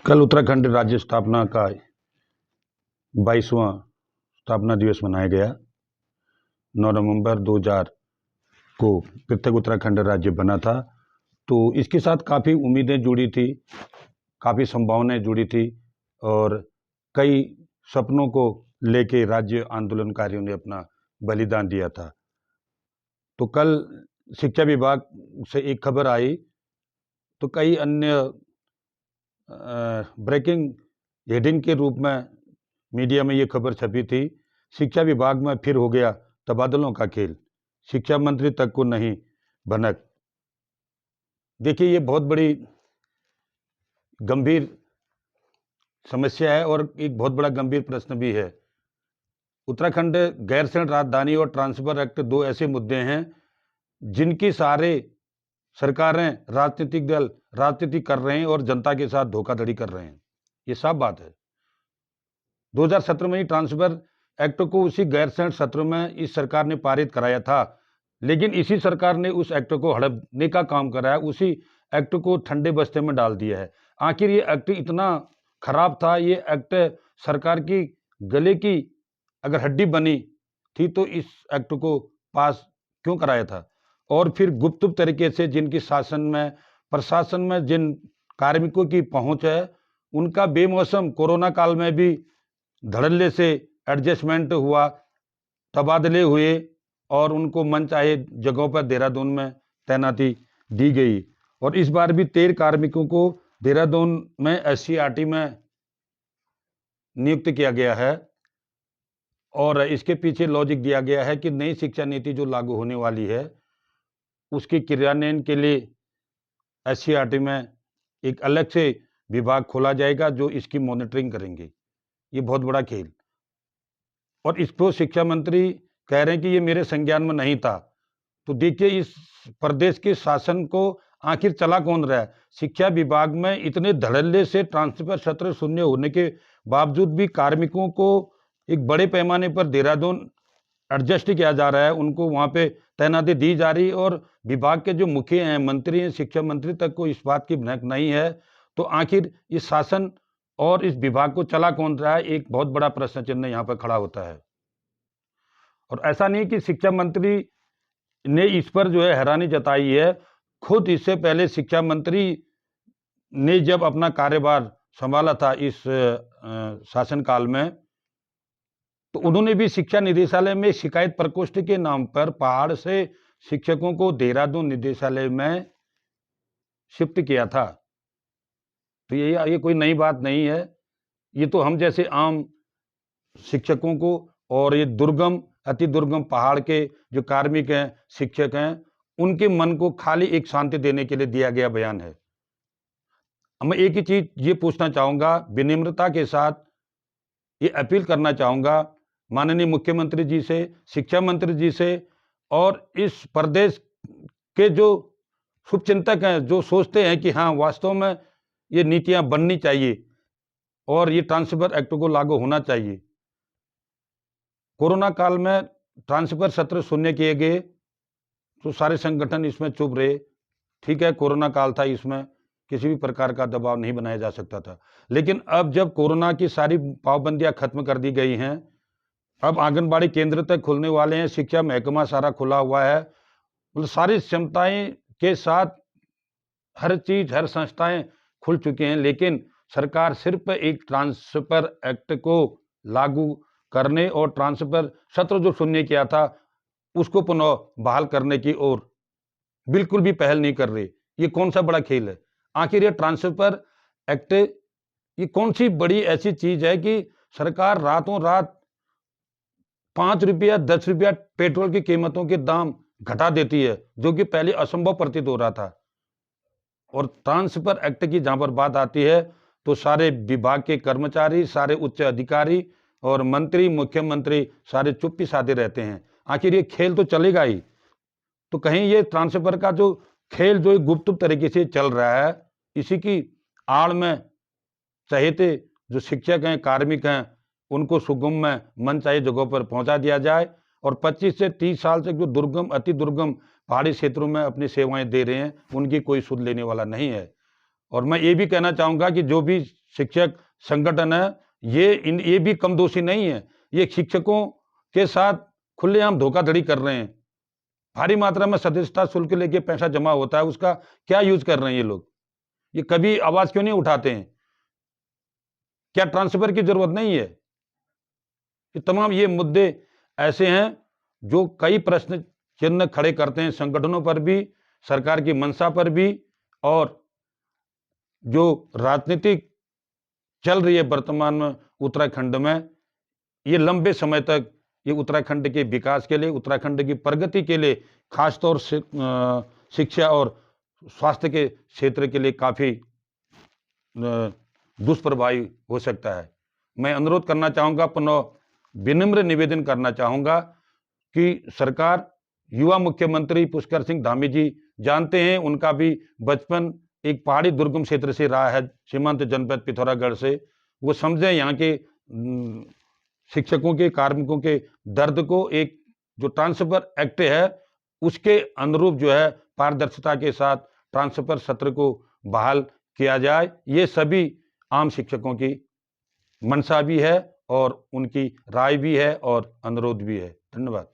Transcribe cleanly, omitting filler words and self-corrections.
कल उत्तराखंड राज्य स्थापना का 22वां स्थापना दिवस मनाया गया। 9 नवंबर 2000 को पृथक उत्तराखंड राज्य बना था। तो इसके साथ काफ़ी उम्मीदें जुड़ी थी, काफ़ी संभावनाएं जुड़ी थी और कई सपनों को लेके राज्य आंदोलनकारियों ने अपना बलिदान दिया था। तो कल शिक्षा विभाग से एक खबर आई, तो कई अन्य ब्रेकिंग हेडिंग के रूप में मीडिया में ये खबर छपी थी, शिक्षा विभाग में फिर हो गया तबादलों का खेल, शिक्षा मंत्री तक को नहीं भनक। देखिए, ये बहुत बड़ी गंभीर समस्या है और एक बहुत बड़ा गंभीर प्रश्न भी है। उत्तराखंड गैरसैंण राजधानी और ट्रांसफर एक्ट दो ऐसे मुद्दे हैं जिनकी सारे सरकारें, राजनीतिक दल राजनीति कर रहे हैं और जनता के साथ धोखाधड़ी कर रहे हैं। ये साफ बात है। 2017 में ही ट्रांसफर एक्ट को उसी गैरसैंण सत्र में इस सरकार ने पारित कराया था, लेकिन इसी सरकार ने उस एक्ट को हड़पने का काम कराया, उसी एक्ट को ठंडे बस्ते में डाल दिया है। आखिर ये एक्ट इतना खराब था, ये एक्ट सरकार की गले की अगर हड्डी बनी थी तो इस एक्ट को पास क्यों कराया था? और फिर गुप्त तरीके से जिनकी शासन में, प्रशासन में जिन कार्मिकों की पहुंच है, उनका बेमौसम कोरोना काल में भी धड़ल्ले से एडजस्टमेंट हुआ, तबादले हुए और उनको मनचाहे जगहों पर देहरादून में तैनाती दी गई। और इस बार भी 13 कार्मिकों को देहरादून में SCRT में नियुक्त किया गया है और इसके पीछे लॉजिक दिया गया है कि नई शिक्षा नीति जो लागू होने वाली है उसके क्रियान्वयन के लिए SCRT में एक अलग से विभाग खोला जाएगा जो इसकी मॉनिटरिंग करेंगे। ये बहुत बड़ा खेल, और इसको शिक्षा मंत्री कह रहे हैं कि ये मेरे संज्ञान में नहीं था। तो देखिए, इस प्रदेश के शासन को आखिर चला कौन रहा है? शिक्षा विभाग में इतने धड़ल्ले से ट्रांसफर सत्र शून्य होने के बावजूद भी कार्मिकों को एक बड़े पैमाने पर देहरादून एडजस्ट किया जा रहा है, उनको वहाँ पे तैनाती दी जा रही, और विभाग के जो मुखिया हैं, मंत्री हैं, शिक्षा मंत्री तक को इस बात की भनक नहीं है। तो आखिर इस शासन और इस विभाग को चला कौन रहा है? एक बहुत बड़ा प्रश्न चिन्ह यहाँ पर खड़ा होता है। और ऐसा नहीं कि शिक्षा मंत्री ने इस पर जो है हैरानी जताई है, खुद इससे पहले शिक्षा मंत्री ने जब अपना कार्यभार संभाला था इस शासनकाल में, तो उन्होंने भी शिक्षा निदेशालय में शिकायत प्रकोष्ठ के नाम पर पहाड़ से शिक्षकों को देहरादून निदेशालय में शिफ्ट किया था। तो ये कोई नई बात नहीं है। ये तो हम जैसे आम शिक्षकों को और ये दुर्गम, अति दुर्गम पहाड़ के जो कार्मिक हैं, शिक्षक हैं, उनके मन को खाली एक शांति देने के लिए दिया गया बयान है। मैं एक ही चीज ये पूछना चाहूंगा, विनम्रता के साथ ये अपील करना चाहूंगा माननीय मुख्यमंत्री जी से, शिक्षा मंत्री जी से, और इस प्रदेश के जो शुभचिंतक हैं, जो सोचते हैं कि हाँ वास्तव में ये नीतियां बननी चाहिए और ये ट्रांसफर एक्ट को लागू होना चाहिए। कोरोना काल में ट्रांसफर सत्र शून्य किए गए तो सारे संगठन इसमें चुप रहे। ठीक है, कोरोना काल था, इसमें किसी भी प्रकार का दबाव नहीं बनाया जा सकता था। लेकिन अब जब कोरोना की सारी पाबंदियां खत्म कर दी गई हैं, अब आंगनबाड़ी केंद्र तक खुलने वाले हैं, शिक्षा महकमा सारा खुला हुआ है, मतलब सारी क्षमताएं के साथ हर चीज, हर संस्थाएं खुल चुके हैं, लेकिन सरकार सिर्फ एक ट्रांसफर एक्ट को लागू करने और ट्रांसफर सत्र जो शून्य किया था उसको पुनः बहाल करने की ओर बिल्कुल भी पहल नहीं कर रही। ये कौन सा बड़ा खेल है? आखिर ये ट्रांसफर एक्ट ये कौन सी बड़ी ऐसी चीज है कि सरकार रातों रात 5 रुपया 10 रुपया पेट्रोल की कीमतों के दाम घटा देती है, जो कि पहले असंभव प्रतीत हो रहा था। और ट्रांसफर एक्ट की जहां पर बात आती है तो सारे विभाग के कर्मचारी, सारे उच्च अधिकारी और मंत्री, मुख्यमंत्री सारे चुप्पी साधे रहते हैं। आखिर ये खेल तो चलेगा ही, तो कहीं ये ट्रांसफर का जो खेल जो गुप्त तरीके से चल रहा है, इसी की आड़ में चहेते जो शिक्षक हैं, कार्मिक हैं, उनको सुगम में मनचाही जगहों पर पहुंचा दिया जाए और 25 से 30 साल तक जो दुर्गम, अति दुर्गम पहाड़ी क्षेत्रों में अपनी सेवाएं दे रहे हैं, उनकी कोई सुध लेने वाला नहीं है। और मैं ये भी कहना चाहूँगा कि जो भी शिक्षक संगठन है, ये भी कम दोषी नहीं है। ये शिक्षकों के साथ खुलेआम धोखाधड़ी कर रहे हैं। भारी मात्रा में सदस्यता शुल्क लेके पैसा जमा होता है, उसका क्या यूज़ कर रहे हैं ये लोग? ये कभी आवाज़ क्यों नहीं उठाते हैं? क्या ट्रांसफ़र की ज़रूरत नहीं है? ये तमाम ये मुद्दे ऐसे हैं, जो कई प्रश्न चिन्ह खड़े करते हैं संगठनों पर भी, सरकार की मंशा पर भी, और जो राजनीतिक चल रही है वर्तमान में उत्तराखंड में, ये लंबे समय तक ये उत्तराखंड के विकास के लिए, उत्तराखंड की प्रगति के लिए, खासतौर से शिक्षा और स्वास्थ्य के क्षेत्र के लिए काफ़ी दुष्प्रभावी हो सकता है। मैं अनुरोध करना चाहूँगा, पुनः विनम्र निवेदन करना चाहूँगा कि सरकार, युवा मुख्यमंत्री पुष्कर सिंह धामी जी जानते हैं, उनका भी बचपन एक पहाड़ी दुर्गम क्षेत्र से रहा है, सीमांत जनपद पिथौरागढ़ से। वो समझें यहाँ के शिक्षकों के, कार्मिकों के दर्द को। एक जो ट्रांसफ़र एक्ट है, उसके अनुरूप जो है पारदर्शिता के साथ ट्रांसफ़र सत्र को बहाल किया जाए। ये सभी आम शिक्षकों की मंशा भी है और उनकी राय भी है और अनुरोध भी है। धन्यवाद।